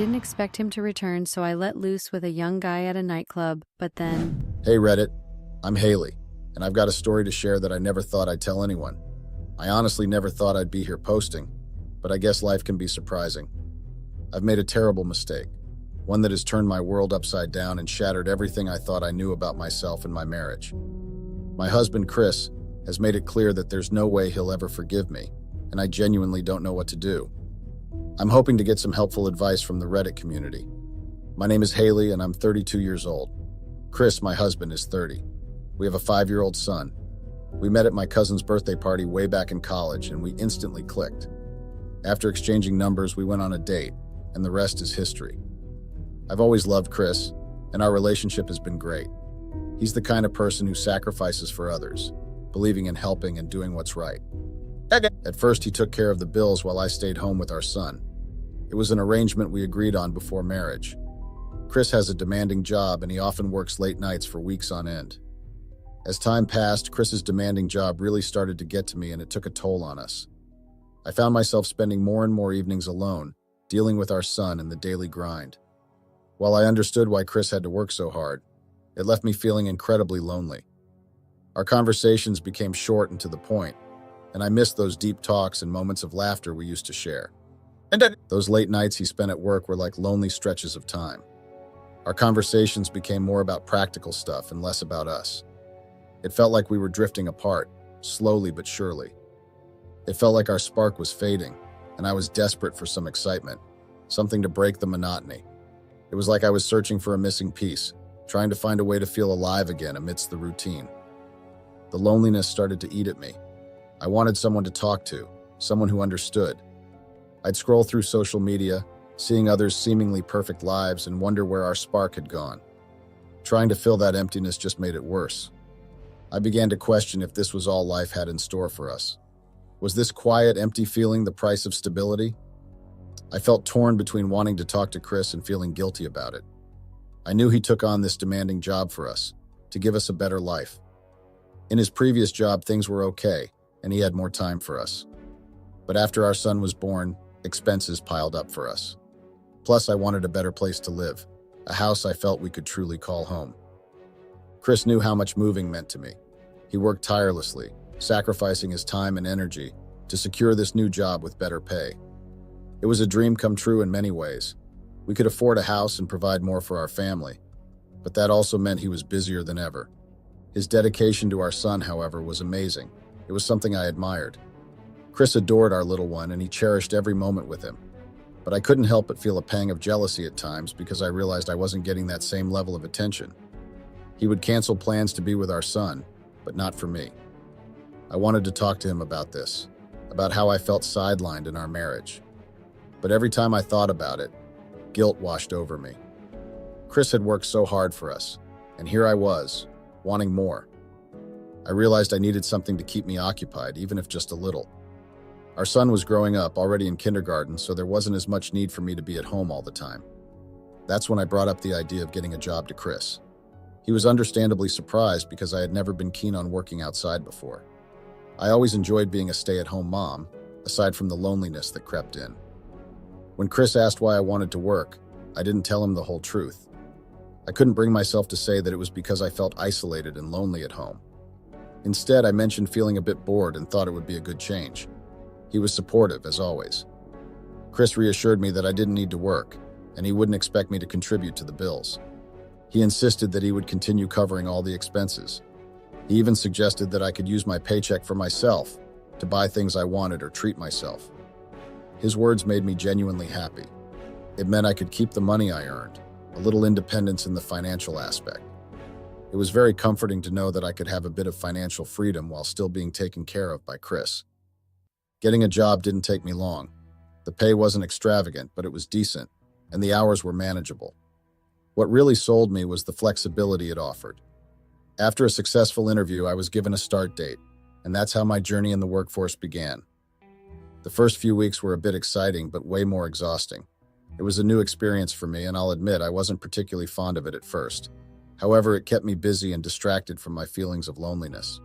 didn't expect him to return, so I let loose with a young guy at a nightclub, but then… Hey Reddit, I'm Haley, and I've got a story to share that I never thought I'd tell anyone. I honestly never thought I'd be here posting, but I guess life can be surprising. I've made a terrible mistake, one that has turned my world upside down and shattered everything I thought I knew about myself and my marriage. My husband, Chris, has made it clear that there's no way he'll ever forgive me, and I genuinely don't know what to do. I'm hoping to get some helpful advice from the Reddit community. My name is Haley, and I'm 32 years old. Chris, my husband, is 30. We have a 5-year-old son. We met at my cousin's birthday party way back in college, and we instantly clicked. After exchanging numbers, we went on a date, and the rest is history. I've always loved Chris, and our relationship has been great. He's the kind of person who sacrifices for others, believing in helping and doing what's right. At first, he took care of the bills while I stayed home with our son. It was an arrangement we agreed on before marriage. Chris has a demanding job, and he often works late nights for weeks on end. As time passed, Chris's demanding job really started to get to me, and it took a toll on us. I found myself spending more and more evenings alone, dealing with our son and the daily grind. While I understood why Chris had to work so hard, it left me feeling incredibly lonely. Our conversations became short and to the point, and I missed those deep talks and moments of laughter we used to share. Those late nights he spent at work were like lonely stretches of time. Our conversations became more about practical stuff and less about us. It felt like we were drifting apart, slowly but surely. It felt like our spark was fading, and I was desperate for some excitement, something to break the monotony. It was like I was searching for a missing piece, trying to find a way to feel alive again amidst the routine. The loneliness started to eat at me. I wanted someone to talk to, someone who understood. I'd scroll through social media, seeing others' seemingly perfect lives, and wonder where our spark had gone. Trying to fill that emptiness just made it worse. I began to question if this was all life had in store for us. Was this quiet, empty feeling the price of stability? I felt torn between wanting to talk to Chris and feeling guilty about it. I knew he took on this demanding job for us, to give us a better life. In his previous job, things were okay, and he had more time for us. But after our son was born, expenses piled up for us. Plus, I wanted a better place to live, a house I felt we could truly call home. Chris knew how much moving meant to me. He worked tirelessly, sacrificing his time and energy to secure this new job with better pay. It was a dream come true in many ways. We could afford a house and provide more for our family, but that also meant he was busier than ever. His dedication to our son, however, was amazing. It was something I admired. Chris adored our little one, and he cherished every moment with him. But I couldn't help but feel a pang of jealousy at times because I realized I wasn't getting that same level of attention. He would cancel plans to be with our son, but not for me. I wanted to talk to him about this, about how I felt sidelined in our marriage. But every time I thought about it, guilt washed over me. Chris had worked so hard for us, and here I was, wanting more. I realized I needed something to keep me occupied, even if just a little. Our son was growing up, already in kindergarten, so there wasn't as much need for me to be at home all the time. That's when I brought up the idea of getting a job to Chris. He was understandably surprised because I had never been keen on working outside before. I always enjoyed being a stay-at-home mom, aside from the loneliness that crept in. When Chris asked why I wanted to work, I didn't tell him the whole truth. I couldn't bring myself to say that it was because I felt isolated and lonely at home. Instead, I mentioned feeling a bit bored and thought it would be a good change. He was supportive, as always. Chris reassured me that I didn't need to work, and he wouldn't expect me to contribute to the bills. He insisted that he would continue covering all the expenses. He even suggested that I could use my paycheck for myself, to buy things I wanted or treat myself. His words made me genuinely happy. It meant I could keep the money I earned, a little independence in the financial aspect. It was very comforting to know that I could have a bit of financial freedom while still being taken care of by Chris. Getting a job didn't take me long. The pay wasn't extravagant, but it was decent, and the hours were manageable. What really sold me was the flexibility it offered. After a successful interview, I was given a start date, and that's how my journey in the workforce began. The first few weeks were a bit exciting, but way more exhausting. It was a new experience for me, and I'll admit I wasn't particularly fond of it at first. However, it kept me busy and distracted from my feelings of loneliness.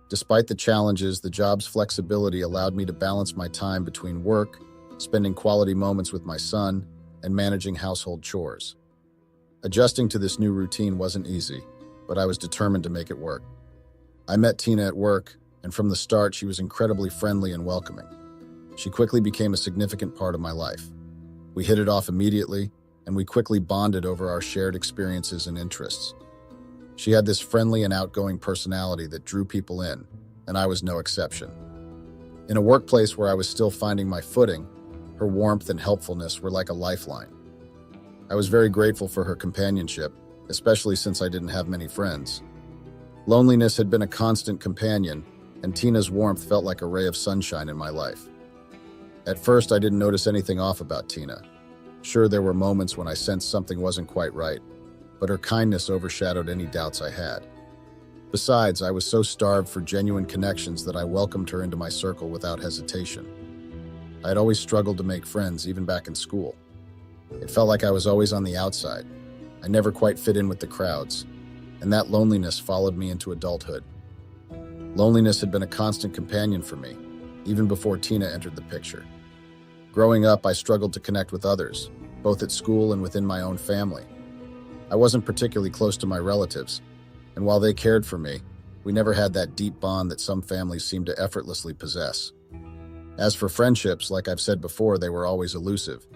Despite the challenges, the job's flexibility allowed me to balance my time between work, spending quality moments with my son, and managing household chores. Adjusting to this new routine wasn't easy, but I was determined to make it work. I met Tina at work, and from the start, she was incredibly friendly and welcoming. She quickly became a significant part of my life. We hit it off immediately, and we quickly bonded over our shared experiences and interests. She had this friendly and outgoing personality that drew people in, and I was no exception. In a workplace where I was still finding my footing, her warmth and helpfulness were like a lifeline. I was very grateful for her companionship, especially since I didn't have many friends. Loneliness had been a constant companion, and Tina's warmth felt like a ray of sunshine in my life. At first, I didn't notice anything off about Tina. Sure, there were moments when I sensed something wasn't quite right, but her kindness overshadowed any doubts I had. Besides, I was so starved for genuine connections that I welcomed her into my circle without hesitation. I had always struggled to make friends, even back in school. It felt like I was always on the outside. I never quite fit in with the crowds, and that loneliness followed me into adulthood. Loneliness had been a constant companion for me, even before Tina entered the picture. Growing up, I struggled to connect with others, both at school and within my own family. I wasn't particularly close to my relatives, and while they cared for me, we never had that deep bond that some families seem to effortlessly possess. As for friendships, like I've said before, they were always elusive.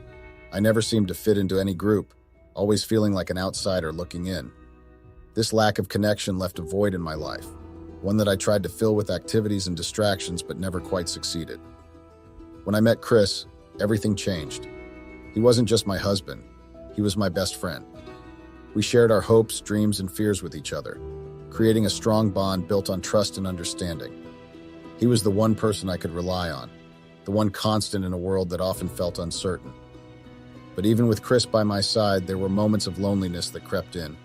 I never seemed to fit into any group, always feeling like an outsider looking in. This lack of connection left a void in my life, one that I tried to fill with activities and distractions but never quite succeeded. When I met Chris, everything changed. He wasn't just my husband, he was my best friend. We shared our hopes, dreams, and fears with each other, creating a strong bond built on trust and understanding. He was the one person I could rely on, the one constant in a world that often felt uncertain. But even with Chris by my side, there were moments of loneliness that crept in.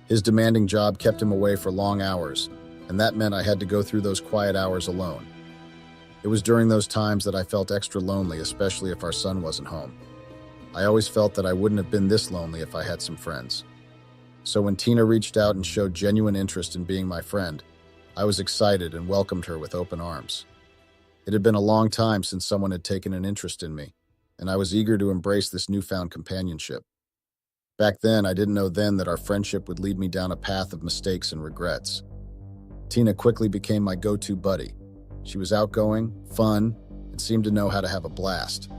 His demanding job kept him away for long hours, and that meant I had to go through those quiet hours alone. It was during those times that I felt extra lonely, especially if our son wasn't home. I always felt that I wouldn't have been this lonely if I had some friends. So when Tina reached out and showed genuine interest in being my friend, I was excited and welcomed her with open arms. It had been a long time since someone had taken an interest in me, and I was eager to embrace this newfound companionship. Back then, I didn't know then that our friendship would lead me down a path of mistakes and regrets. Tina quickly became my go-to buddy. She was outgoing, fun, and seemed to know how to have a blast.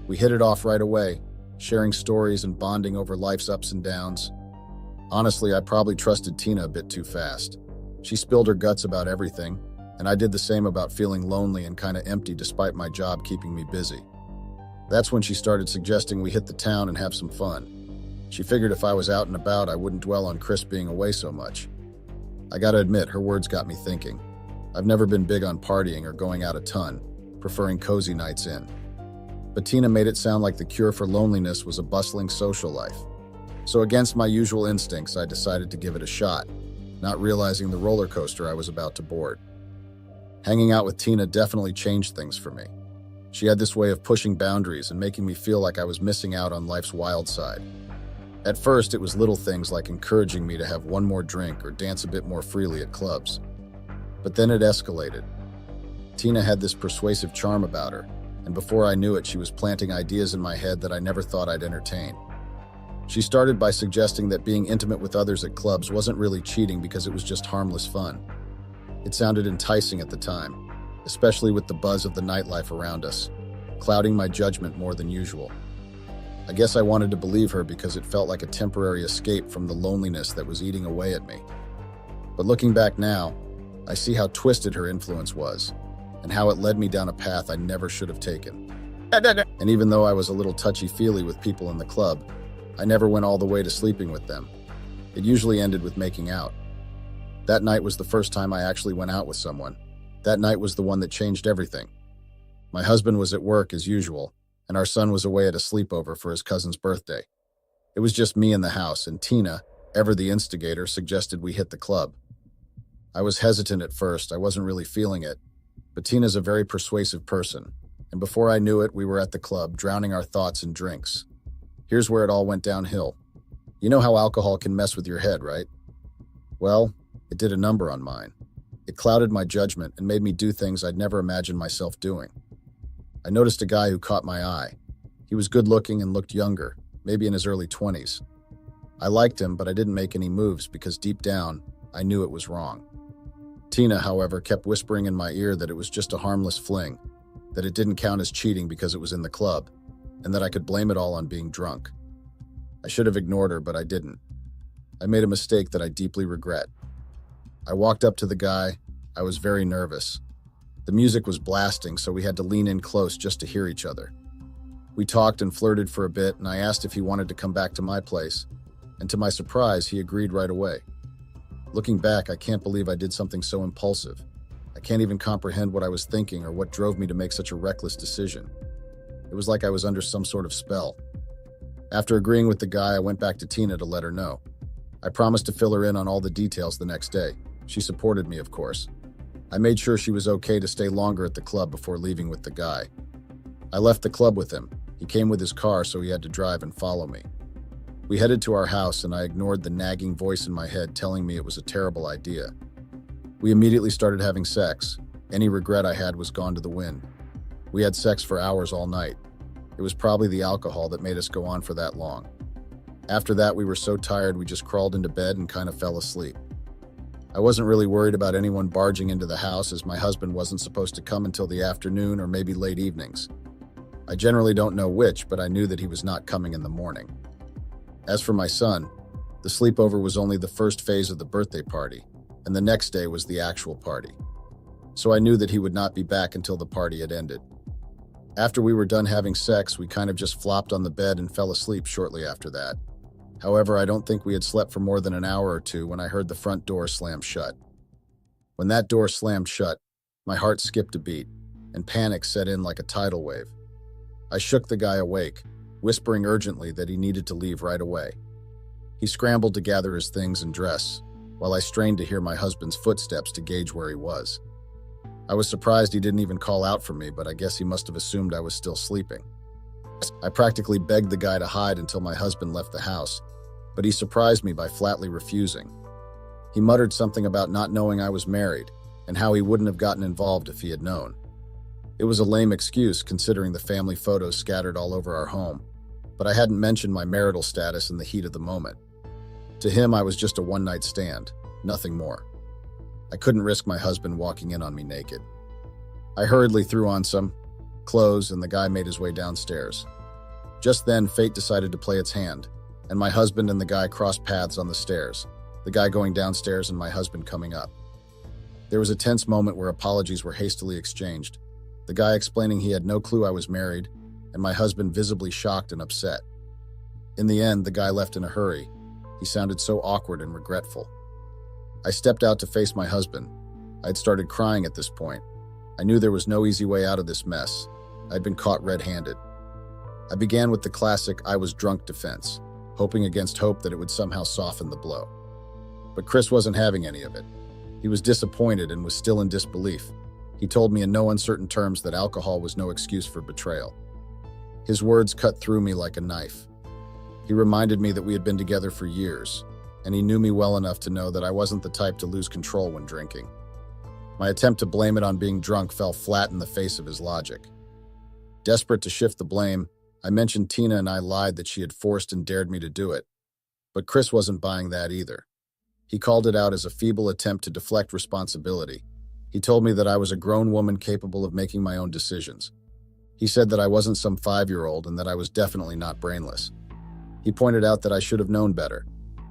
We hit it off right away, sharing stories and bonding over life's ups and downs. Honestly, I probably trusted Tina a bit too fast. She spilled her guts about everything, and I did the same about feeling lonely and kind of empty despite my job keeping me busy. That's when she started suggesting we hit the town and have some fun. She figured if I was out and about, I wouldn't dwell on Chris being away so much. I gotta admit, her words got me thinking. I've never been big on partying or going out a ton, preferring cozy nights in. But Tina made it sound like the cure for loneliness was a bustling social life. So against my usual instincts, I decided to give it a shot, not realizing the roller coaster I was about to board. Hanging out with Tina definitely changed things for me. She had this way of pushing boundaries and making me feel like I was missing out on life's wild side. At first, it was little things like encouraging me to have one more drink or dance a bit more freely at clubs. But then it escalated. Tina had this persuasive charm about her, and before I knew it, she was planting ideas in my head that I never thought I'd entertain. She started by suggesting that being intimate with others at clubs wasn't really cheating because it was just harmless fun. It sounded enticing at the time, especially with the buzz of the nightlife around us, clouding my judgment more than usual. I guess I wanted to believe her because it felt like a temporary escape from the loneliness that was eating away at me. But looking back now, I see how twisted her influence was, and how it led me down a path I never should have taken. And even though I was a little touchy-feely with people in the club, I never went all the way to sleeping with them. It usually ended with making out. That night was the first time I actually went out with someone. That night was the one that changed everything. My husband was at work as usual, and our son was away at a sleepover for his cousin's birthday. It was just me in the house, and Tina, ever the instigator, suggested we hit the club. I was hesitant at first, I wasn't really feeling it, but Tina's a very persuasive person, and before I knew it, we were at the club, drowning our thoughts in drinks. Here's where it all went downhill. You know how alcohol can mess with your head, right? Well, it did a number on mine. It clouded my judgment and made me do things I'd never imagined myself doing. I noticed a guy who caught my eye. He was good-looking and looked younger, maybe in his early 20s. I liked him, but I didn't make any moves because deep down, I knew it was wrong. Tina, however, kept whispering in my ear that it was just a harmless fling, that it didn't count as cheating because it was in the club, and that I could blame it all on being drunk. I should have ignored her, but I didn't. I made a mistake that I deeply regret. I walked up to the guy. I was very nervous. The music was blasting, so we had to lean in close just to hear each other. We talked and flirted for a bit, and I asked if he wanted to come back to my place, and to my surprise, he agreed right away. Looking back, I can't believe I did something so impulsive. I can't even comprehend what I was thinking or what drove me to make such a reckless decision. It was like I was under some sort of spell. After agreeing with the guy, I went back to Tina to let her know. I promised to fill her in on all the details the next day. She supported me, of course. I made sure she was okay to stay longer at the club before leaving with the guy. I left the club with him. He came with his car, so he had to drive and follow me. We headed to our house, and I ignored the nagging voice in my head telling me it was a terrible idea. We immediately started having sex. Any regret I had was gone to the wind. We had sex for hours all night. It was probably the alcohol that made us go on for that long. After that, we were so tired we just crawled into bed and kind of fell asleep. I wasn't really worried about anyone barging into the house, as my husband wasn't supposed to come until the afternoon or maybe late evenings. I generally don't know which, but I knew that he was not coming in the morning. As for my son, the sleepover was only the first phase of the birthday party, and the next day was the actual party. So I knew that he would not be back until the party had ended. After we were done having sex, we kind of just flopped on the bed and fell asleep shortly after that. However, I don't think we had slept for more than an hour or two when I heard the front door slam shut. When that door slammed shut, my heart skipped a beat, and panic set in like a tidal wave. I shook the guy awake, whispering urgently that he needed to leave right away. He scrambled to gather his things and dress, while I strained to hear my husband's footsteps to gauge where he was. I was surprised he didn't even call out for me, but I guess he must have assumed I was still sleeping. I practically begged the guy to hide until my husband left the house, but he surprised me by flatly refusing. He muttered something about not knowing I was married and how he wouldn't have gotten involved if he had known. It was a lame excuse considering the family photos scattered all over our home, but I hadn't mentioned my marital status in the heat of the moment. To him, I was just a one-night stand, nothing more. I couldn't risk my husband walking in on me naked. I hurriedly threw on some clothes, and the guy made his way downstairs. Just then, fate decided to play its hand, and my husband and the guy crossed paths on the stairs, the guy going downstairs and my husband coming up. There was a tense moment where apologies were hastily exchanged, the guy explaining he had no clue I was married, and my husband visibly shocked and upset. In the end, the guy left in a hurry. He sounded so awkward and regretful. I stepped out to face my husband. I'd started crying at this point. I knew there was no easy way out of this mess. I'd been caught red-handed. I began with the classic "I was drunk" defense, hoping against hope that it would somehow soften the blow. But Chris wasn't having any of it. He was disappointed and was still in disbelief. He told me in no uncertain terms that alcohol was no excuse for betrayal. His words cut through me like a knife. He reminded me that we had been together for years, and he knew me well enough to know that I wasn't the type to lose control when drinking. My attempt to blame it on being drunk fell flat in the face of his logic. Desperate to shift the blame, I mentioned Tina and I lied that she had forced and dared me to do it. But Chris wasn't buying that either. He called it out as a feeble attempt to deflect responsibility. He told me that I was a grown woman capable of making my own decisions. He said that I wasn't some 5-year-old and that I was definitely not brainless. He pointed out that I should have known better,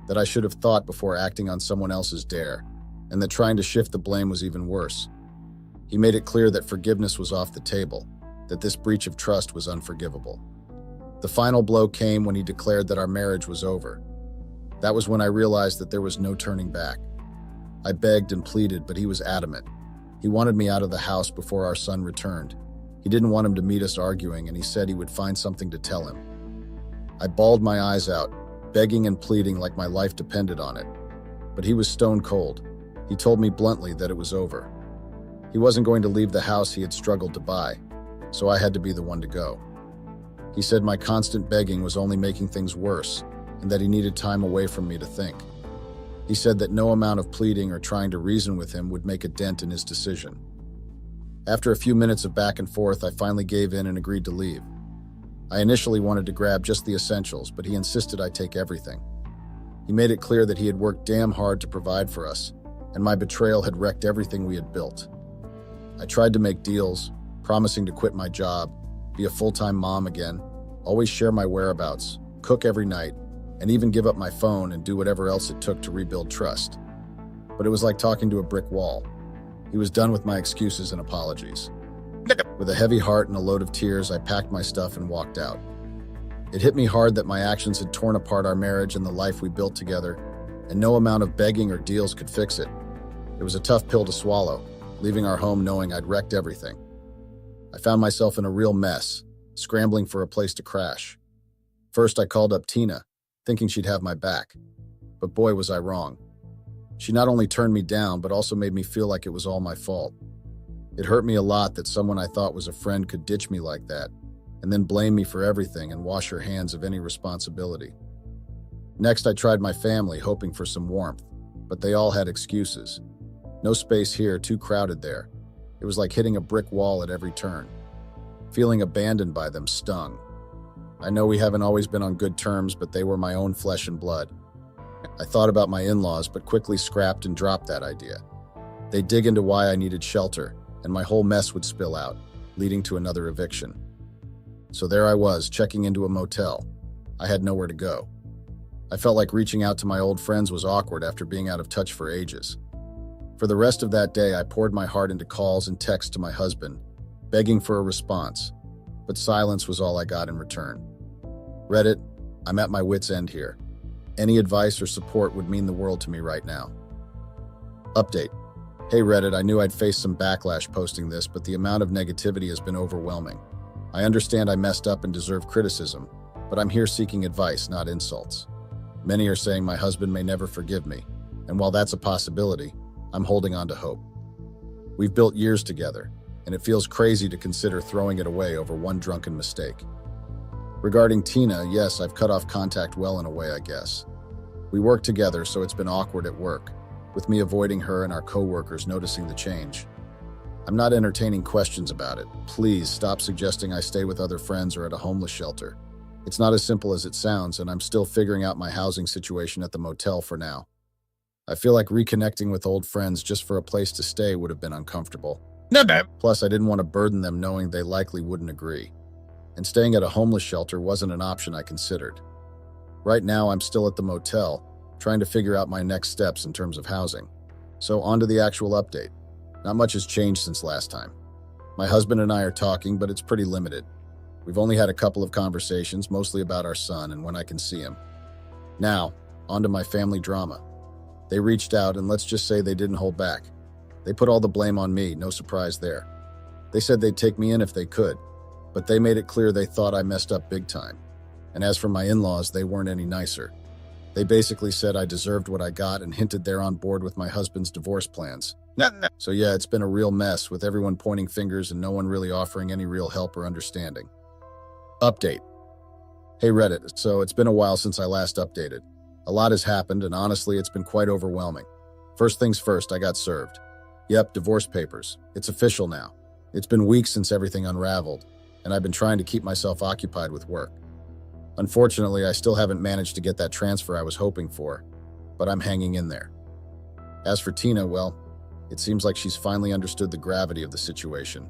that I should have thought before acting on someone else's dare, and that trying to shift the blame was even worse. He made it clear that forgiveness was off the table, that this breach of trust was unforgivable. The final blow came when he declared that our marriage was over. That was when I realized that there was no turning back. I begged and pleaded, but he was adamant. He wanted me out of the house before our son returned. He didn't want him to meet us arguing, and he said he would find something to tell him. I bawled my eyes out, begging and pleading like my life depended on it. But he was stone cold. He told me bluntly that it was over. He wasn't going to leave the house he had struggled to buy, so I had to be the one to go. He said my constant begging was only making things worse, and that he needed time away from me to think. He said that no amount of pleading or trying to reason with him would make a dent in his decision. After a few minutes of back and forth, I finally gave in and agreed to leave. I initially wanted to grab just the essentials, but he insisted I take everything. He made it clear that he had worked damn hard to provide for us, and my betrayal had wrecked everything we had built. I tried to make deals, promising to quit my job, be a full-time mom again, always share my whereabouts, cook every night, and even give up my phone and do whatever else it took to rebuild trust. But it was like talking to a brick wall. He was done with my excuses and apologies. With a heavy heart and a load of tears, I packed my stuff and walked out. It hit me hard that my actions had torn apart our marriage and the life we built together, and no amount of begging or deals could fix it. It was a tough pill to swallow, leaving our home knowing I'd wrecked everything. I found myself in a real mess, scrambling for a place to crash. First, I called up Tina, thinking she'd have my back. But boy, was I wrong. She not only turned me down, but also made me feel like it was all my fault. It hurt me a lot that someone I thought was a friend could ditch me like that, and then blame me for everything and wash her hands of any responsibility. Next, I tried my family, hoping for some warmth, but they all had excuses. No space here, too crowded there. It was like hitting a brick wall at every turn. Feeling abandoned by them stung. I know we haven't always been on good terms, but they were my own flesh and blood. I thought about my in-laws, but quickly scrapped and dropped that idea. They'd dig into why I needed shelter, and my whole mess would spill out, leading to another eviction. So there I was, checking into a motel. I had nowhere to go. I felt like reaching out to my old friends was awkward after being out of touch for ages. For the rest of that day, I poured my heart into calls and texts to my husband, begging for a response, but silence was all I got in return. Reddit, I'm at my wit's end here. Any advice or support would mean the world to me right now. Update. Hey Reddit, I knew I'd face some backlash posting this, but the amount of negativity has been overwhelming. I understand I messed up and deserve criticism, but I'm here seeking advice, not insults. Many are saying my husband may never forgive me, and while that's a possibility, I'm holding on to hope. We've built years together, and it feels crazy to consider throwing it away over one drunken mistake. Regarding Tina, yes, I've cut off contact well in a way, I guess. We work together, so it's been awkward at work, with me avoiding her and our co-workers noticing the change. I'm not entertaining questions about it. Please stop suggesting I stay with other friends or at a homeless shelter. It's not as simple as it sounds, and I'm still figuring out my housing situation at the motel for now. I feel like reconnecting with old friends just for a place to stay would have been uncomfortable. Plus, I didn't want to burden them knowing they likely wouldn't agree. And staying at a homeless shelter wasn't an option I considered. Right now, I'm still at the motel, trying to figure out my next steps in terms of housing. So on to the actual update. Not much has changed since last time. My husband and I are talking, but it's pretty limited. We've only had a couple of conversations, mostly about our son and when I can see him. Now, on to my family drama. They reached out, and let's just say they didn't hold back. They put all the blame on me, no surprise there. They said they'd take me in if they could, but they made it clear they thought I messed up big time. And as for my in-laws, they weren't any nicer. They basically said I deserved what I got and hinted they're on board with my husband's divorce plans. So yeah, it's been a real mess, with everyone pointing fingers and no one really offering any real help or understanding. Update. Hey Reddit, so it's been a while since I last updated. A lot has happened, and honestly, it's been quite overwhelming. First things first, I got served. Yep, divorce papers. It's official now. It's been weeks since everything unraveled, and I've been trying to keep myself occupied with work. Unfortunately, I still haven't managed to get that transfer I was hoping for, but I'm hanging in there. As for Tina, well, it seems like she's finally understood the gravity of the situation.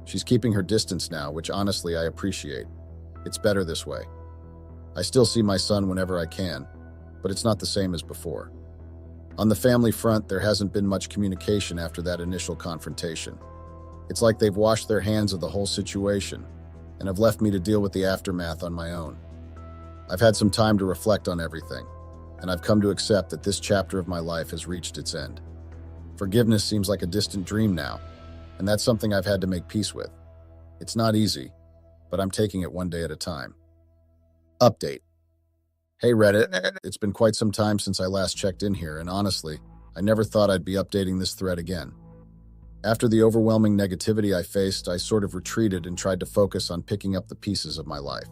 She's keeping her distance now, which honestly I appreciate. It's better this way. I still see my son whenever I can, but it's not the same as before. On the family front, there hasn't been much communication after that initial confrontation. It's like they've washed their hands of the whole situation and have left me to deal with the aftermath on my own. I've had some time to reflect on everything, and I've come to accept that this chapter of my life has reached its end. Forgiveness seems like a distant dream now, and that's something I've had to make peace with. It's not easy, but I'm taking it one day at a time. Update. Hey Reddit, it's been quite some time since I last checked in here, and honestly, I never thought I'd be updating this thread again. After the overwhelming negativity I faced, I sort of retreated and tried to focus on picking up the pieces of my life.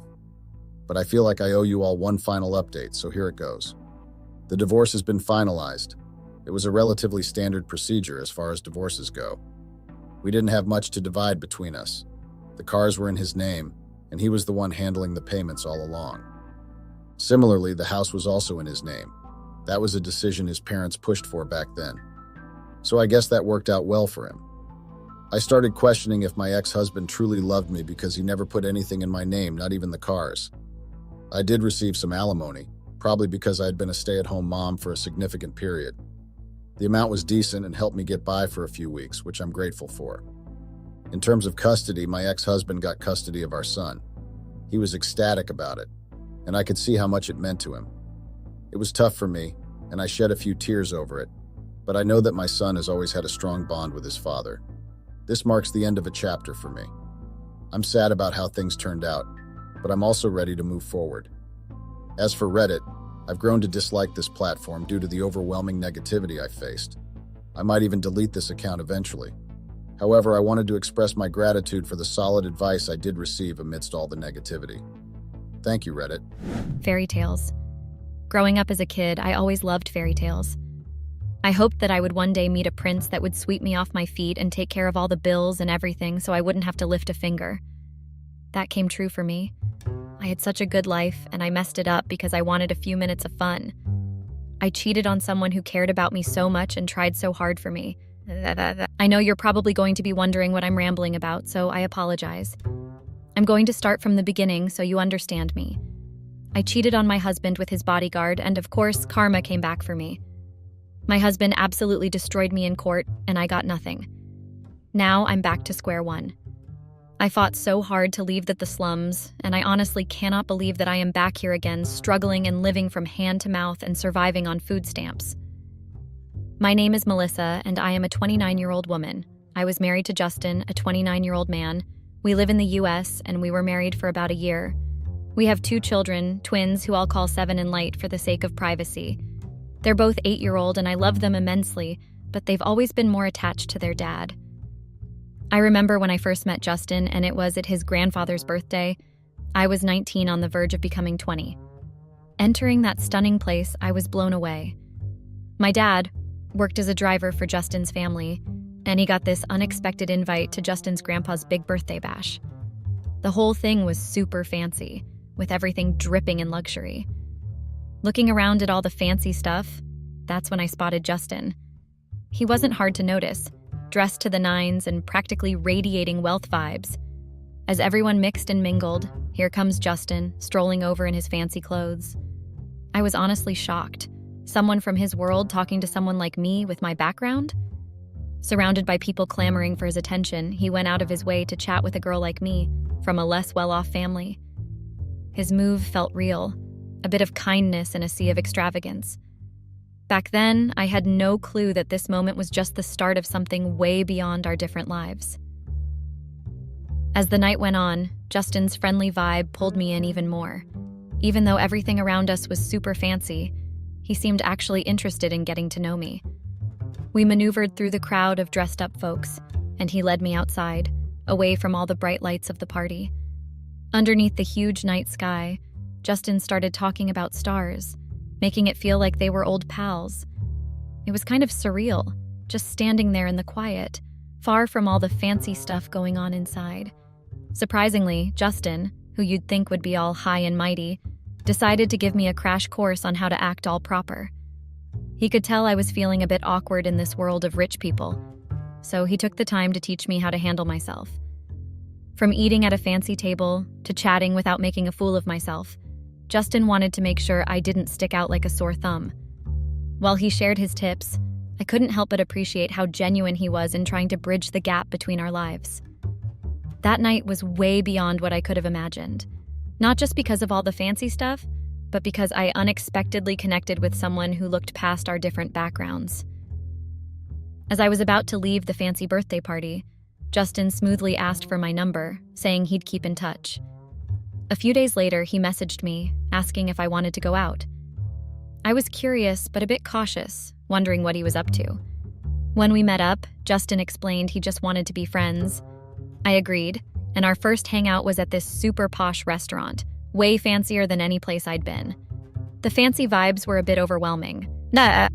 But I feel like I owe you all one final update, so here it goes. The divorce has been finalized. It was a relatively standard procedure as far as divorces go. We didn't have much to divide between us. The cars were in his name, and he was the one handling the payments all along. Similarly, the house was also in his name. That was a decision his parents pushed for back then. So I guess that worked out well for him. I started questioning if my ex-husband truly loved me because he never put anything in my name, not even the cars. I did receive some alimony, probably because I had been a stay-at-home mom for a significant period. The amount was decent and helped me get by for a few weeks, which I'm grateful for. In terms of custody, my ex-husband got custody of our son. He was ecstatic about it, and I could see how much it meant to him. It was tough for me, and I shed a few tears over it, but I know that my son has always had a strong bond with his father. This marks the end of a chapter for me. I'm sad about how things turned out, but I'm also ready to move forward. As for Reddit, I've grown to dislike this platform due to the overwhelming negativity I faced. I might even delete this account eventually. However, I wanted to express my gratitude for the solid advice I did receive amidst all the negativity. Thank you, Reddit. Fairy tales. Growing up as a kid, I always loved fairy tales. I hoped that I would one day meet a prince that would sweep me off my feet and take care of all the bills and everything so I wouldn't have to lift a finger. That came true for me. I had such a good life, and I messed it up because I wanted a few minutes of fun. I cheated on someone who cared about me so much and tried so hard for me. I know you're probably going to be wondering what I'm rambling about, so I apologize. I'm going to start from the beginning so you understand me. I cheated on my husband with his bodyguard, and of course, karma came back for me. My husband absolutely destroyed me in court, and I got nothing. Now I'm back to square one. I fought so hard to leave the slums, and I honestly cannot believe that I am back here again, struggling and living from hand to mouth and surviving on food stamps. My name is Melissa, and I am a 29-year-old woman. I was married to Justin, a 29-year-old man. We live in the U.S., and we were married for about a year. We have 2 children, twins, who I'll call 7 and Light for the sake of privacy. They're both 8-year-old, and I love them immensely, but they've always been more attached to their dad. I remember when I first met Justin, and it was at his grandfather's birthday. I was 19 on the verge of becoming 20. Entering that stunning place, I was blown away. My dad worked as a driver for Justin's family, and he got this unexpected invite to Justin's grandpa's big birthday bash. The whole thing was super fancy, with everything dripping in luxury. Looking around at all the fancy stuff, that's when I spotted Justin. He wasn't hard to notice, dressed to the nines and practically radiating wealth vibes. As everyone mixed and mingled, here comes Justin, strolling over in his fancy clothes. I was honestly shocked. Someone from his world talking to someone like me with my background? Surrounded by people clamoring for his attention, he went out of his way to chat with a girl like me, from a less well-off family. His move felt real, a bit of kindness in a sea of extravagance. Back then, I had no clue that this moment was just the start of something way beyond our different lives. As the night went on, Justin's friendly vibe pulled me in even more. Even though everything around us was super fancy, he seemed actually interested in getting to know me. We maneuvered through the crowd of dressed-up folks, and he led me outside, away from all the bright lights of the party. Underneath the huge night sky, Justin started talking about stars, making it feel like they were old pals. It was kind of surreal, just standing there in the quiet, far from all the fancy stuff going on inside. Surprisingly, Justin, who you'd think would be all high and mighty, decided to give me a crash course on how to act all proper. He could tell I was feeling a bit awkward in this world of rich people, so he took the time to teach me how to handle myself. From eating at a fancy table to chatting without making a fool of myself, Justin wanted to make sure I didn't stick out like a sore thumb. While he shared his tips, I couldn't help but appreciate how genuine he was in trying to bridge the gap between our lives. That night was way beyond what I could have imagined, not just because of all the fancy stuff, but because I unexpectedly connected with someone who looked past our different backgrounds. As I was about to leave the fancy birthday party, Justin smoothly asked for my number, saying he'd keep in touch. A few days later, he messaged me, asking if I wanted to go out. I was curious, but a bit cautious, wondering what he was up to. When we met up, Justin explained he just wanted to be friends. I agreed, and our first hangout was at this super posh restaurant, way fancier than any place I'd been. The fancy vibes were a bit overwhelming.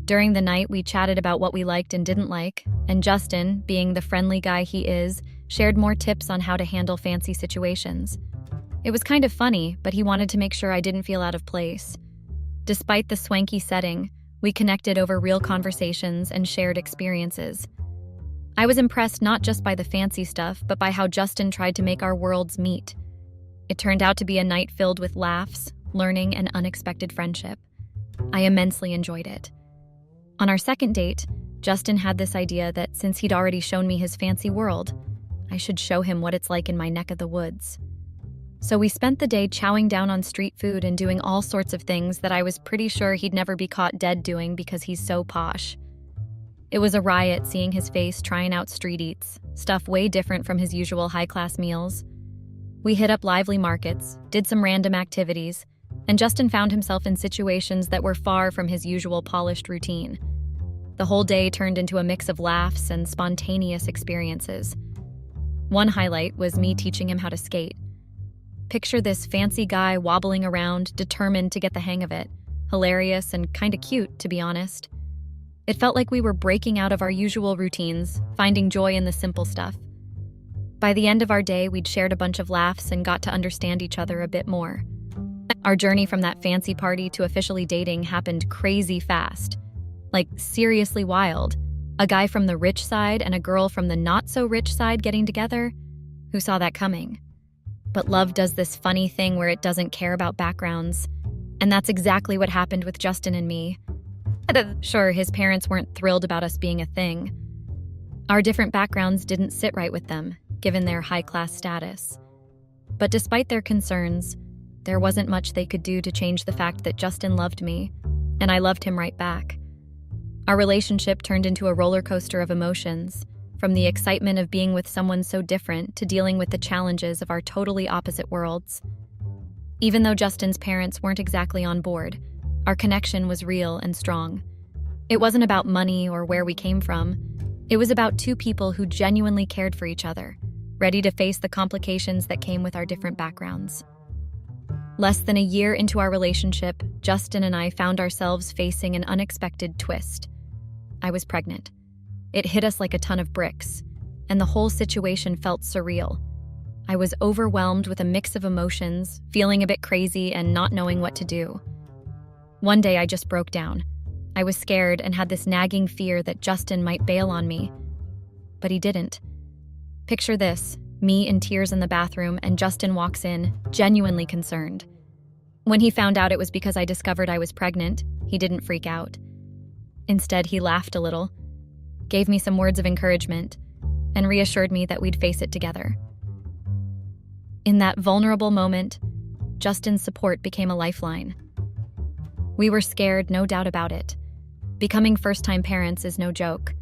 During the night, we chatted about what we liked and didn't like, and Justin, being the friendly guy he is, shared more tips on how to handle fancy situations. It was kind of funny, but he wanted to make sure I didn't feel out of place. Despite the swanky setting, we connected over real conversations and shared experiences. I was impressed not just by the fancy stuff, but by how Justin tried to make our worlds meet. It turned out to be a night filled with laughs, learning, and unexpected friendship. I immensely enjoyed it. On our second date, Justin had this idea that since he'd already shown me his fancy world, I should show him what it's like in my neck of the woods. So we spent the day chowing down on street food and doing all sorts of things that I was pretty sure he'd never be caught dead doing because he's so posh. It was a riot seeing his face trying out street eats, stuff way different from his usual high-class meals. We hit up lively markets, did some random activities, and Justin found himself in situations that were far from his usual polished routine. The whole day turned into a mix of laughs and spontaneous experiences. One highlight was me teaching him how to skate. Picture this fancy guy wobbling around, determined to get the hang of it. Hilarious and kinda cute, to be honest. It felt like we were breaking out of our usual routines, finding joy in the simple stuff. By the end of our day, we'd shared a bunch of laughs and got to understand each other a bit more. Our journey from that fancy party to officially dating happened crazy fast. Like, seriously wild. A guy from the rich side and a girl from the not-so-rich side getting together? Who saw that coming? But love does this funny thing where it doesn't care about backgrounds. And that's exactly what happened with Justin and me. Sure, his parents weren't thrilled about us being a thing. Our different backgrounds didn't sit right with them, given their high-class status. But despite their concerns, there wasn't much they could do to change the fact that Justin loved me, and I loved him right back. Our relationship turned into a roller coaster of emotions, from the excitement of being with someone so different to dealing with the challenges of our totally opposite worlds. Even though Justin's parents weren't exactly on board, our connection was real and strong. It wasn't about money or where we came from. It was about two people who genuinely cared for each other, ready to face the complications that came with our different backgrounds. Less than a year into our relationship, Justin and I found ourselves facing an unexpected twist. I was pregnant. It hit us like a ton of bricks, and the whole situation felt surreal. I was overwhelmed with a mix of emotions, feeling a bit crazy and not knowing what to do. One day I just broke down. I was scared and had this nagging fear that Justin might bail on me. But he didn't. Picture this, me in tears in the bathroom, and Justin walks in, genuinely concerned. When he found out it was because I discovered I was pregnant, he didn't freak out. Instead, he laughed a little, gave me some words of encouragement, and reassured me that we'd face it together. In that vulnerable moment, Justin's support became a lifeline. We were scared, no doubt about it. Becoming first-time parents is no joke,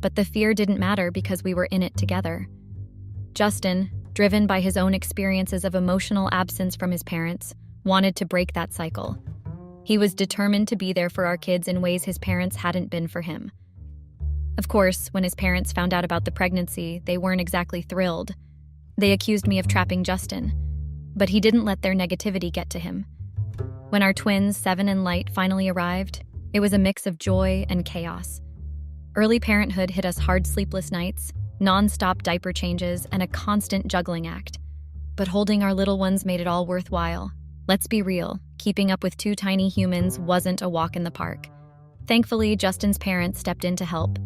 but the fear didn't matter because we were in it together. Justin, driven by his own experiences of emotional absence from his parents, wanted to break that cycle. He was determined to be there for our kids in ways his parents hadn't been for him. Of course, when his parents found out about the pregnancy, they weren't exactly thrilled. They accused me of trapping Justin, but he didn't let their negativity get to him. When our twins, Seven and Light, finally arrived, it was a mix of joy and chaos. Early parenthood hit us hard sleepless nights, non-stop diaper changes, and a constant juggling act. But holding our little ones made it all worthwhile. Let's be real, keeping up with two tiny humans wasn't a walk in the park. Thankfully, Justin's parents stepped in to help.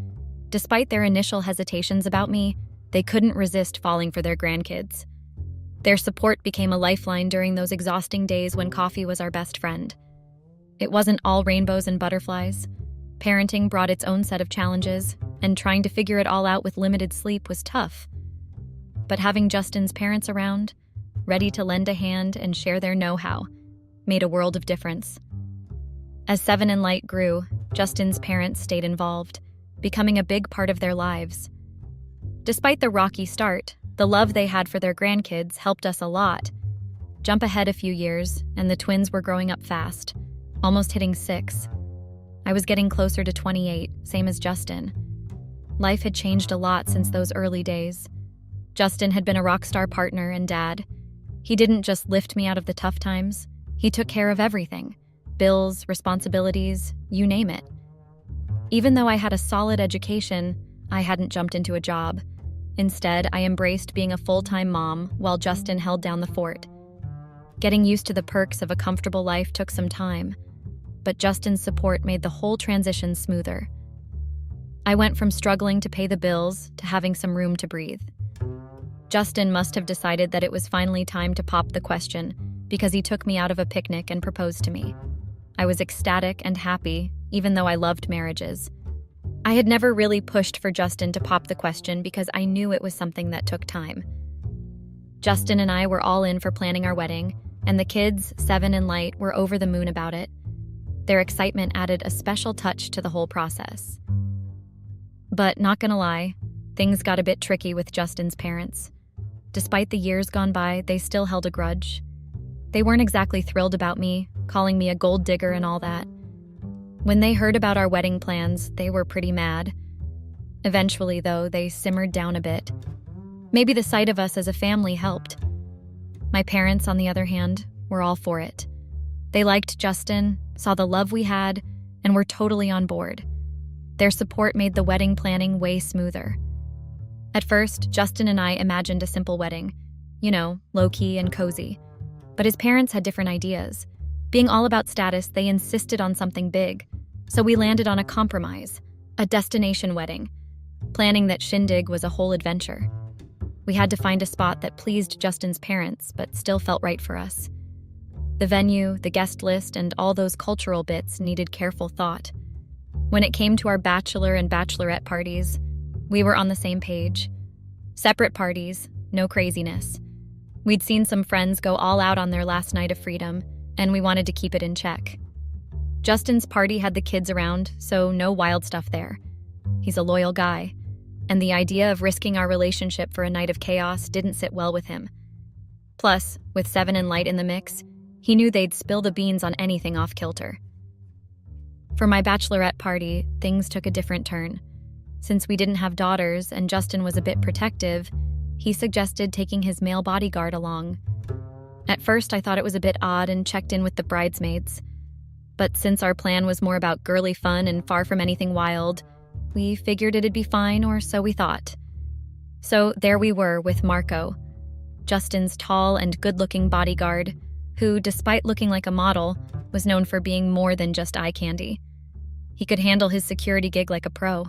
Despite their initial hesitations about me, they couldn't resist falling for their grandkids. Their support became a lifeline during those exhausting days when coffee was our best friend. It wasn't all rainbows and butterflies. Parenting brought its own set of challenges, and trying to figure it all out with limited sleep was tough. But having Justin's parents around, ready to lend a hand and share their know-how, made a world of difference. As Seven and Light grew, Justin's parents stayed involved, becoming a big part of their lives. Despite the rocky start, the love they had for their grandkids helped us a lot. Jump ahead a few years, and the twins were growing up fast, almost hitting 6. I was getting closer to 28, same as Justin. Life had changed a lot since those early days. Justin had been a rock star partner and dad. He didn't just lift me out of the tough times, he took care of everything. Bills, responsibilities, you name it. Even though I had a solid education, I hadn't jumped into a job. Instead, I embraced being a full-time mom while Justin held down the fort. Getting used to the perks of a comfortable life took some time, but Justin's support made the whole transition smoother. I went from struggling to pay the bills to having some room to breathe. Justin must have decided that it was finally time to pop the question, because he took me out of a picnic and proposed to me. I was ecstatic and happy, even though I loved marriages. I had never really pushed for Justin to pop the question because I knew it was something that took time. Justin and I were all in for planning our wedding, and the kids, 7 and Light, were over the moon about it. Their excitement added a special touch to the whole process. But not gonna lie, things got a bit tricky with Justin's parents. Despite the years gone by, they still held a grudge. They weren't exactly thrilled about me, calling me a gold digger and all that. When they heard about our wedding plans, they were pretty mad. Eventually, though, they simmered down a bit. Maybe the sight of us as a family helped. My parents, on the other hand, were all for it. They liked Justin, saw the love we had, and were totally on board. Their support made the wedding planning way smoother. At first, Justin and I imagined a simple wedding, low-key and cozy. But his parents had different ideas. Being all about status, they insisted on something big. So we landed on a compromise, a destination wedding. Planning that shindig was a whole adventure. We had to find a spot that pleased Justin's parents, but still felt right for us. The venue, the guest list, and all those cultural bits needed careful thought. When it came to our bachelor and bachelorette parties, we were on the same page. Separate parties, no craziness. We'd seen some friends go all out on their last night of freedom, and we wanted to keep it in check. Justin's party had the kids around, so no wild stuff there. He's a loyal guy, and the idea of risking our relationship for a night of chaos didn't sit well with him. Plus, with 7 and Light in the mix, he knew they'd spill the beans on anything off-kilter. For my bachelorette party, things took a different turn. Since we didn't have daughters and Justin was a bit protective, he suggested taking his male bodyguard along. At first, I thought it was a bit odd and checked in with the bridesmaids. But since our plan was more about girly fun and far from anything wild, we figured it'd be fine, or so we thought. So there we were with Marco, Justin's tall and good-looking bodyguard, who, despite looking like a model, was known for being more than just eye candy. He could handle his security gig like a pro.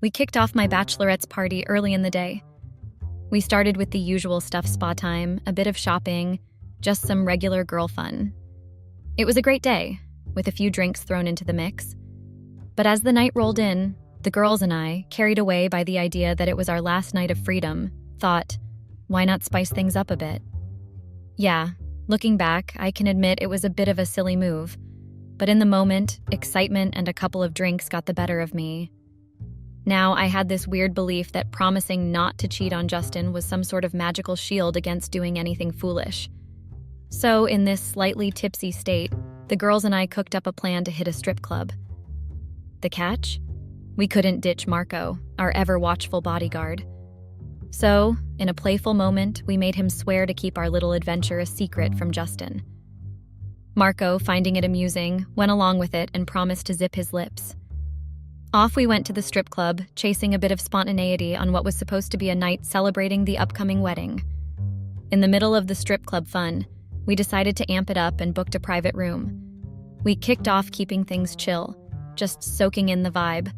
We kicked off my bachelorette's party early in the day. We started with the usual stuff: spa time, a bit of shopping, just some regular girl fun. It was a great day, with a few drinks thrown into the mix. But as the night rolled in, the girls and I, carried away by the idea that it was our last night of freedom, thought, why not spice things up a bit? Yeah, looking back, I can admit it was a bit of a silly move. But in the moment, excitement and a couple of drinks got the better of me. Now I had this weird belief that promising not to cheat on Justin was some sort of magical shield against doing anything foolish. So, in this slightly tipsy state, the girls and I cooked up a plan to hit a strip club. The catch? We couldn't ditch Marco, our ever-watchful bodyguard. So, in a playful moment, we made him swear to keep our little adventure a secret from Justin. Marco, finding it amusing, went along with it and promised to zip his lips. Off we went to the strip club, chasing a bit of spontaneity on what was supposed to be a night celebrating the upcoming wedding. In the middle of the strip club fun, we decided to amp it up and booked a private room. We kicked off keeping things chill, just soaking in the vibe.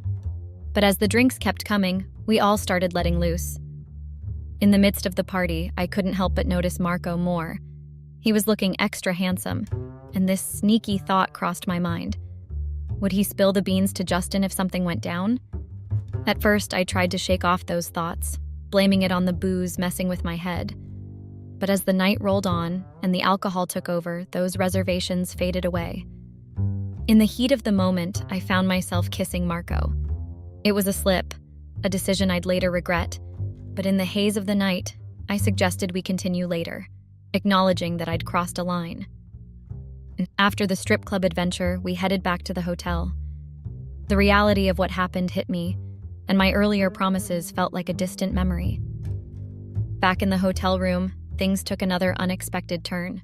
But as the drinks kept coming, we all started letting loose. In the midst of the party, I couldn't help but notice Marco more. He was looking extra handsome, and this sneaky thought crossed my mind. Would he spill the beans to Justin if something went down? At first, I tried to shake off those thoughts, blaming it on the booze messing with my head. But as the night rolled on and the alcohol took over, those reservations faded away. In the heat of the moment, I found myself kissing Marco. It was a slip, a decision I'd later regret, but in the haze of the night, I suggested we continue later, acknowledging that I'd crossed a line. After the strip club adventure, we headed back to the hotel. The reality of what happened hit me, and my earlier promises felt like a distant memory. Back in the hotel room, things took another unexpected turn.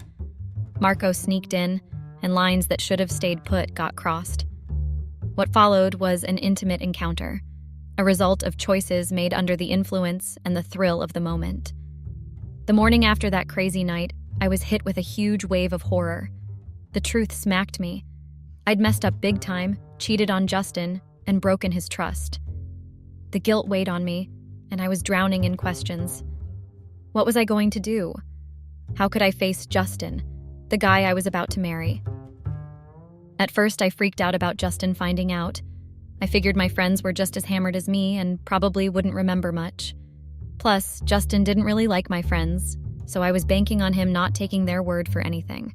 Marco sneaked in, and lines that should have stayed put got crossed. What followed was an intimate encounter, a result of choices made under the influence and the thrill of the moment. The morning after that crazy night, I was hit with a huge wave of horror. The truth smacked me. I'd messed up big time, cheated on Justin, and broken his trust. The guilt weighed on me, and I was drowning in questions. What was I going to do? How could I face Justin, the guy I was about to marry? At first, I freaked out about Justin finding out. I figured my friends were just as hammered as me and probably wouldn't remember much. Plus, Justin didn't really like my friends, so I was banking on him not taking their word for anything.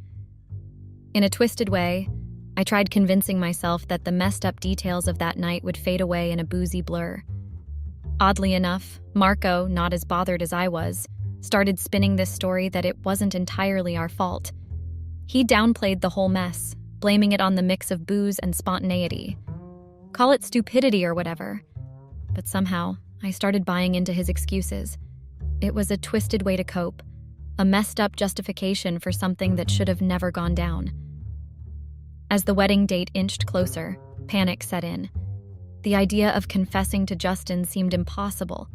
In a twisted way, I tried convincing myself that the messed up details of that night would fade away in a boozy blur. Oddly enough, Marco, not as bothered as I was, started spinning this story that it wasn't entirely our fault. He downplayed the whole mess, blaming it on the mix of booze and spontaneity. Call it stupidity or whatever. But somehow, I started buying into his excuses. It was a twisted way to cope, a messed up justification for something that should have never gone down. As the wedding date inched closer, panic set in. The idea of confessing to Justin seemed impossible.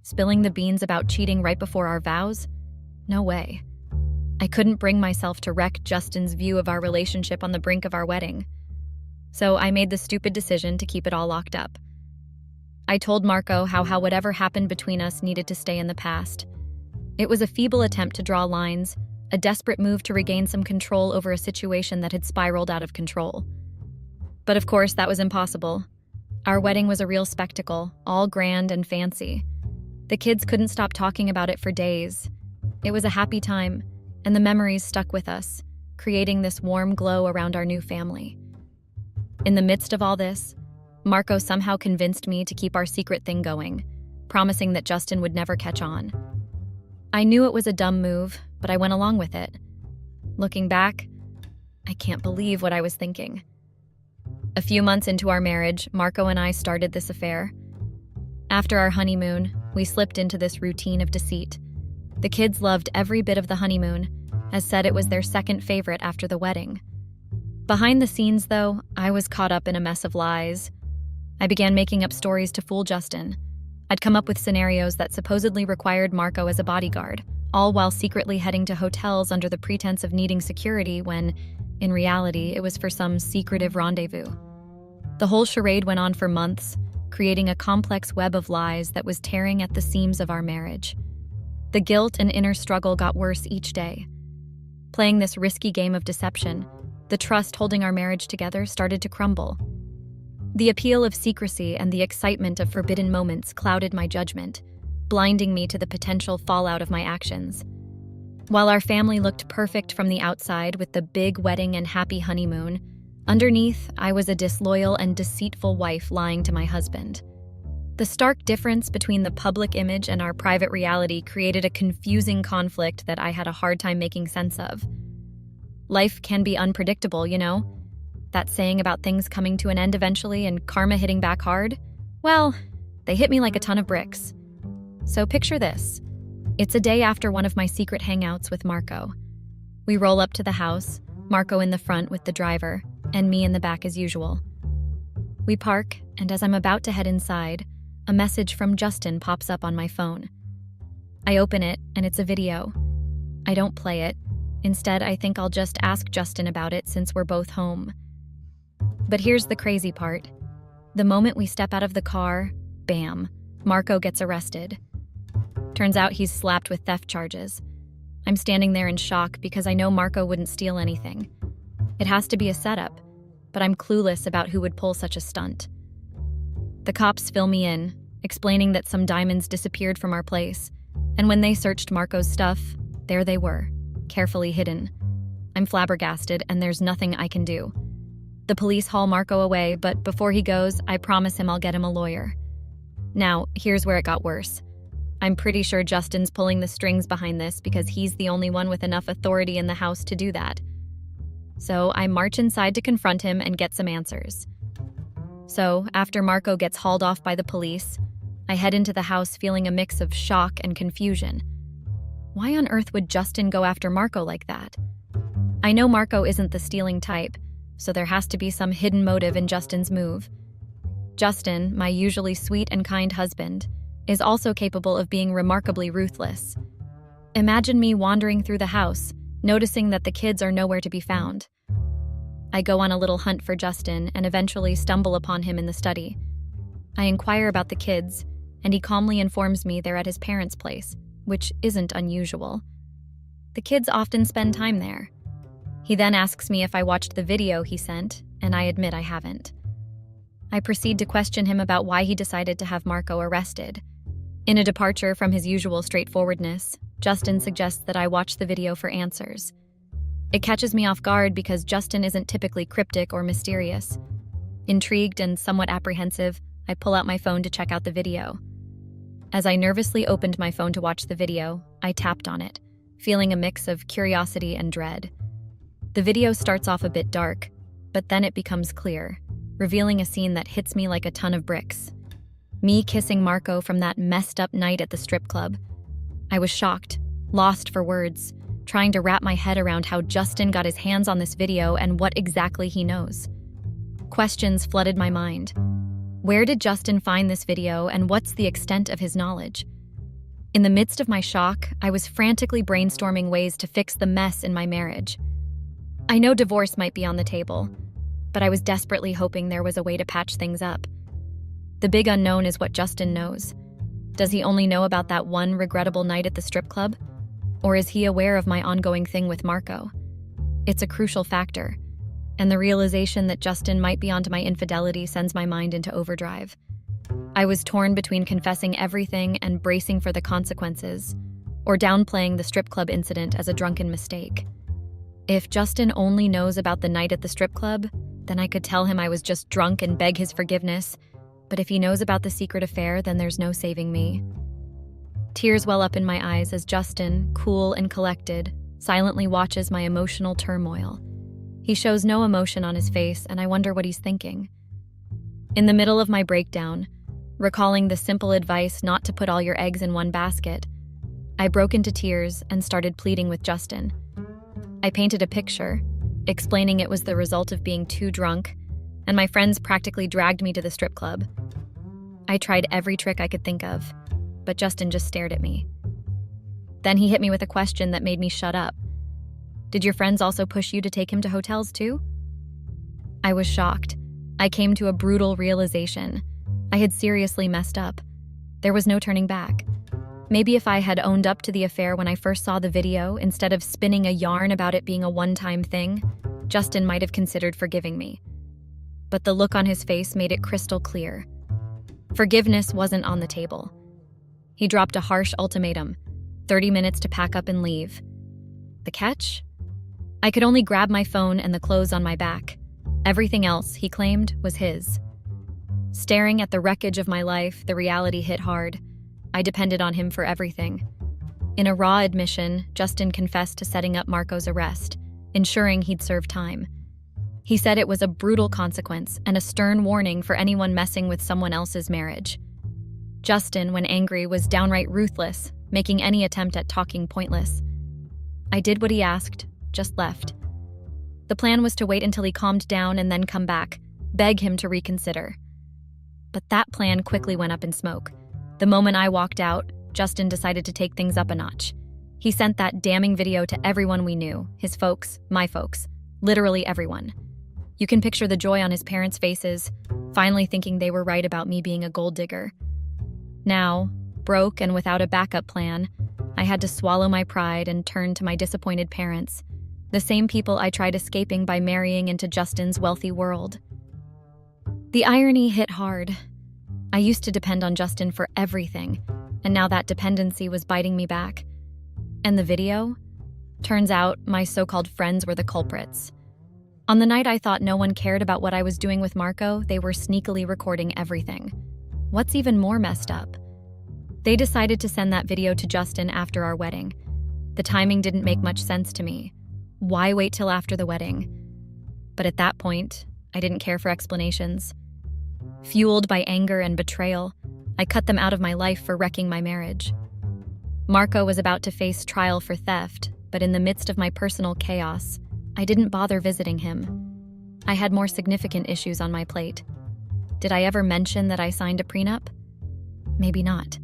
Spilling the beans about cheating right before our vows? No way. I couldn't bring myself to wreck Justin's view of our relationship on the brink of our wedding. So I made the stupid decision to keep it all locked up. I told Marco how whatever happened between us needed to stay in the past. It was a feeble attempt to draw lines, a desperate move to regain some control over a situation that had spiraled out of control. But of course, that was impossible. Our wedding was a real spectacle, all grand and fancy. The kids couldn't stop talking about it for days. It was a happy time, and the memories stuck with us, creating this warm glow around our new family. In the midst of all this, Marco somehow convinced me to keep our secret thing going, promising that Justin would never catch on. I knew it was a dumb move, but I went along with it. Looking back, I can't believe what I was thinking. A few months into our marriage, Marco and I started this affair. After our honeymoon, we slipped into this routine of deceit. The kids loved every bit of the honeymoon, as said it was their second favorite after the wedding. Behind the scenes, though, I was caught up in a mess of lies. I began making up stories to fool Justin. I'd come up with scenarios that supposedly required Marco as a bodyguard, all while secretly heading to hotels under the pretense of needing security when, in reality, it was for some secretive rendezvous. The whole charade went on for months, creating a complex web of lies that was tearing at the seams of our marriage. The guilt and inner struggle got worse each day. Playing this risky game of deception, the trust holding our marriage together started to crumble. The appeal of secrecy and the excitement of forbidden moments clouded my judgment, blinding me to the potential fallout of my actions. While our family looked perfect from the outside with the big wedding and happy honeymoon, underneath, I was a disloyal and deceitful wife lying to my husband. The stark difference between the public image and our private reality created a confusing conflict that I had a hard time making sense of. Life can be unpredictable, you know? That saying about things coming to an end eventually and karma hitting back hard? Well, they hit me like a ton of bricks. So picture this. It's a day after one of my secret hangouts with Marco. We roll up to the house, Marco in the front with the driver, and me in the back as usual. We park, and as I'm about to head inside, a message from Justin pops up on my phone. I open it, and it's a video. I don't play it. Instead, I think I'll just ask Justin about it since we're both home. But here's the crazy part. The moment we step out of the car, bam, Marco gets arrested. Turns out he's slapped with theft charges. I'm standing there in shock because I know Marco wouldn't steal anything. It has to be a setup, but I'm clueless about who would pull such a stunt. The cops fill me in, explaining that some diamonds disappeared from our place, and when they searched Marco's stuff, there they were, carefully hidden. I'm flabbergasted, and there's nothing I can do. The police haul Marco away, but before he goes, I promise him I'll get him a lawyer. Now, here's where it got worse. I'm pretty sure Justin's pulling the strings behind this because he's the only one with enough authority in the house to do that. So I march inside to confront him and get some answers. So, after Marco gets hauled off by the police, I head into the house feeling a mix of shock and confusion. Why on earth would Justin go after Marco like that? I know Marco isn't the stealing type, so there has to be some hidden motive in Justin's move. Justin, my usually sweet and kind husband, is also capable of being remarkably ruthless. Imagine me wandering through the house, noticing that the kids are nowhere to be found. I go on a little hunt for Justin and eventually stumble upon him in the study. I inquire about the kids, and he calmly informs me they're at his parents' place, which isn't unusual. The kids often spend time there. He then asks me if I watched the video he sent, and I admit I haven't. I proceed to question him about why he decided to have Marco arrested. In a departure from his usual straightforwardness, Justin suggests that I watch the video for answers. It catches me off guard because Justin isn't typically cryptic or mysterious. Intrigued and somewhat apprehensive, I pull out my phone to check out the video. As I nervously opened my phone to watch the video, I tapped on it, feeling a mix of curiosity and dread. The video starts off a bit dark, but then it becomes clear, revealing a scene that hits me like a ton of bricks. Me kissing Marco from that messed up night at the strip club. I was shocked, lost for words, trying to wrap my head around how Justin got his hands on this video and what exactly he knows. Questions flooded my mind. Where did Justin find this video, and what's the extent of his knowledge? In the midst of my shock, I was frantically brainstorming ways to fix the mess in my marriage. I know divorce might be on the table, but I was desperately hoping there was a way to patch things up. The big unknown is what Justin knows. Does he only know about that one regrettable night at the strip club? Or is he aware of my ongoing thing with Marco? It's a crucial factor, and the realization that Justin might be onto my infidelity sends my mind into overdrive. I was torn between confessing everything and bracing for the consequences, or downplaying the strip club incident as a drunken mistake. If Justin only knows about the night at the strip club, then I could tell him I was just drunk and beg his forgiveness. But if he knows about the secret affair, then there's no saving me. Tears well up in my eyes as Justin, cool and collected, silently watches my emotional turmoil. He shows no emotion on his face, and I wonder what he's thinking. In the middle of my breakdown, recalling the simple advice not to put all your eggs in one basket, I broke into tears and started pleading with Justin. I painted a picture, explaining it was the result of being too drunk, and my friends practically dragged me to the strip club. I tried every trick I could think of, but Justin just stared at me. Then he hit me with a question that made me shut up. Did your friends also push you to take him to hotels too? I was shocked. I came to a brutal realization. I had seriously messed up. There was no turning back. Maybe if I had owned up to the affair when I first saw the video, instead of spinning a yarn about it being a one-time thing, Justin might have considered forgiving me. But the look on his face made it crystal clear. Forgiveness wasn't on the table. He dropped a harsh ultimatum, 30 minutes to pack up and leave. The catch? I could only grab my phone and the clothes on my back. Everything else, he claimed, was his. Staring at the wreckage of my life, the reality hit hard. I depended on him for everything. In a raw admission, Justin confessed to setting up Marco's arrest, ensuring he'd serve time. He said it was a brutal consequence and a stern warning for anyone messing with someone else's marriage. Justin, when angry, was downright ruthless, making any attempt at talking pointless. I did what he asked, just left. The plan was to wait until he calmed down and then come back, beg him to reconsider. But that plan quickly went up in smoke. The moment I walked out, Justin decided to take things up a notch. He sent that damning video to everyone we knew, his folks, my folks, literally everyone. You can picture the joy on his parents' faces, finally thinking they were right about me being a gold digger. Now, broke and without a backup plan, I had to swallow my pride and turn to my disappointed parents, the same people I tried escaping by marrying into Justin's wealthy world. The irony hit hard. I used to depend on Justin for everything, and now that dependency was biting me back. And the video? Turns out my so-called friends were the culprits. On the night I thought no one cared about what I was doing with Marco, they were sneakily recording everything. What's even more messed up? They decided to send that video to Justin after our wedding. The timing didn't make much sense to me. Why wait till after the wedding? But at that point, I didn't care for explanations. Fueled by anger and betrayal, I cut them out of my life for wrecking my marriage. Marco was about to face trial for theft, but in the midst of my personal chaos, I didn't bother visiting him. I had more significant issues on my plate. Did I ever mention that I signed a prenup? Maybe not.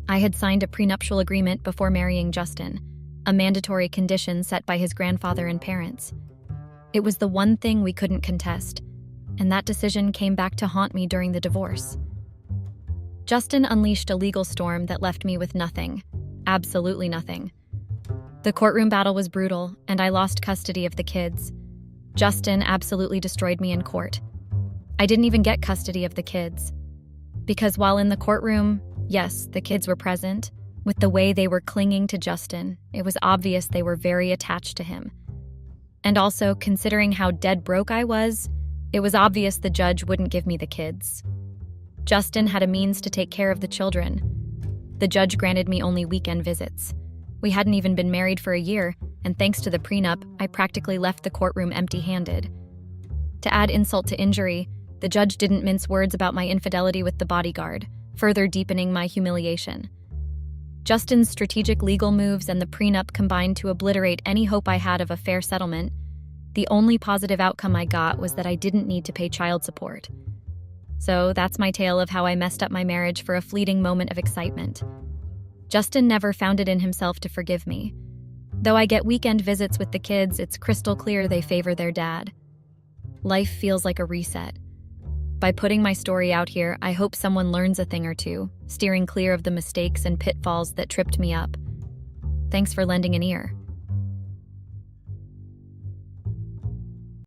I had signed a prenuptial agreement before marrying Justin, a mandatory condition set by his grandfather and parents. It was the one thing we couldn't contest, and that decision came back to haunt me during the divorce. Justin unleashed a legal storm that left me with nothing, absolutely nothing. The courtroom battle was brutal, and I lost custody of the kids. Justin absolutely destroyed me in court. I didn't even get custody of the kids. Because while in the courtroom, yes, the kids were present, with the way they were clinging to Justin, it was obvious they were very attached to him. And also, considering how dead broke I was, it was obvious the judge wouldn't give me the kids. Justin had a means to take care of the children. The judge granted me only weekend visits. We hadn't even been married for a year, and thanks to the prenup, I practically left the courtroom empty-handed. To add insult to injury, the judge didn't mince words about my infidelity with the bodyguard, further deepening my humiliation. Justin's strategic legal moves and the prenup combined to obliterate any hope I had of a fair settlement. The only positive outcome I got was that I didn't need to pay child support. So that's my tale of how I messed up my marriage for a fleeting moment of excitement. Justin never found it in himself to forgive me. Though I get weekend visits with the kids, it's crystal clear they favor their dad. Life feels like a reset. By putting my story out here, I hope someone learns a thing or two, steering clear of the mistakes and pitfalls that tripped me up. Thanks for lending an ear.